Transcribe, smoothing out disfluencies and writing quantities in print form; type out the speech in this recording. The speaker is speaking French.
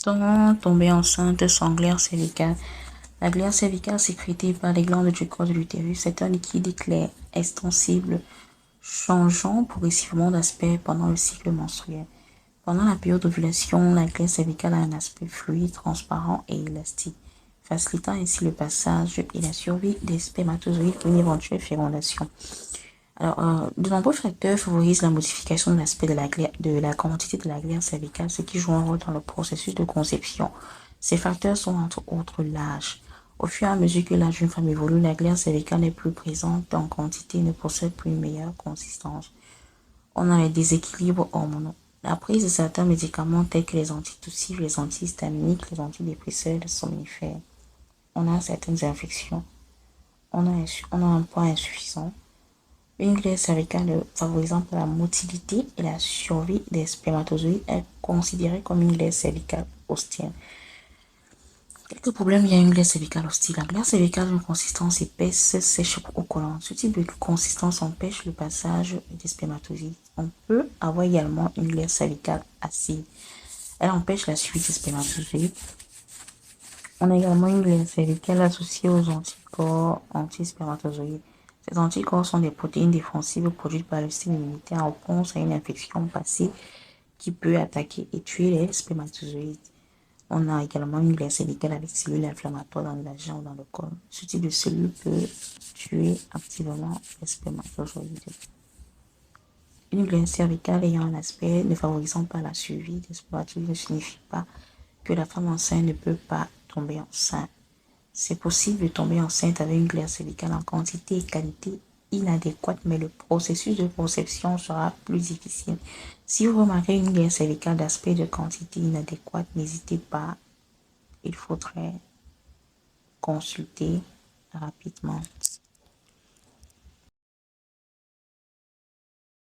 Comment tomber enceinte sans glaire cervicale? La glaire cervicale sécrétée par les glandes du col de l'utérus est un liquide clair, extensible, changeant progressivement d'aspect pendant le cycle menstruel. Pendant la période d'ovulation, la glaire cervicale a un aspect fluide, transparent et élastique, facilitant ainsi le passage et la survie des spermatozoïdes pour une éventuelle fécondation. Alors, de nombreux facteurs favorisent la modification de l'aspect de la quantité de la glaire cervicale, ce qui joue un rôle dans le processus de conception. Ces facteurs sont entre autres l'âge. Au fur et à mesure que l'âge d'une femme évolue, la glaire cervicale n'est plus présente en quantité et ne possède plus une meilleure consistance. On a les déséquilibres hormonaux. La prise de certains médicaments tels que les antitussifs, les antihistaminiques, les antidépresseurs, les somnifères. On a certaines infections. On a un poids insuffisant. Une glaire cervicale favorisant la motilité et la survie des spermatozoïdes est considérée comme une glaire cervicale hostile. Quelques problèmes il y a une glaire cervicale hostile. La glaire cervicale d'une consistance épaisse, sèche ou collante. Ce type de consistance empêche le passage des spermatozoïdes. On peut avoir également une glaire cervicale acide. Elle empêche la suite des spermatozoïdes. On a également une glaire cervicale associée aux anticorps anti-spermatozoïdes. Ces anticorps sont des protéines défensives produites par le système immunitaire en réponse à une infection passée qui peut attaquer et tuer les spermatozoïdes. On a également une glaire cervicale avec cellules inflammatoires dans le vagin ou dans le col. Ce type de cellule peut tuer activement les spermatozoïdes. Une glaire cervicale ayant un aspect ne favorisant pas la survie des spermatozoïdes ne signifie pas que la femme enceinte ne peut pas tomber enceinte. C'est possible de tomber enceinte avec une glaire cervicale en quantité et qualité inadéquate, mais le processus de conception sera plus difficile. Si vous remarquez une glaire cervicale d'aspect de quantité inadéquate, n'hésitez pas, il faudrait consulter rapidement.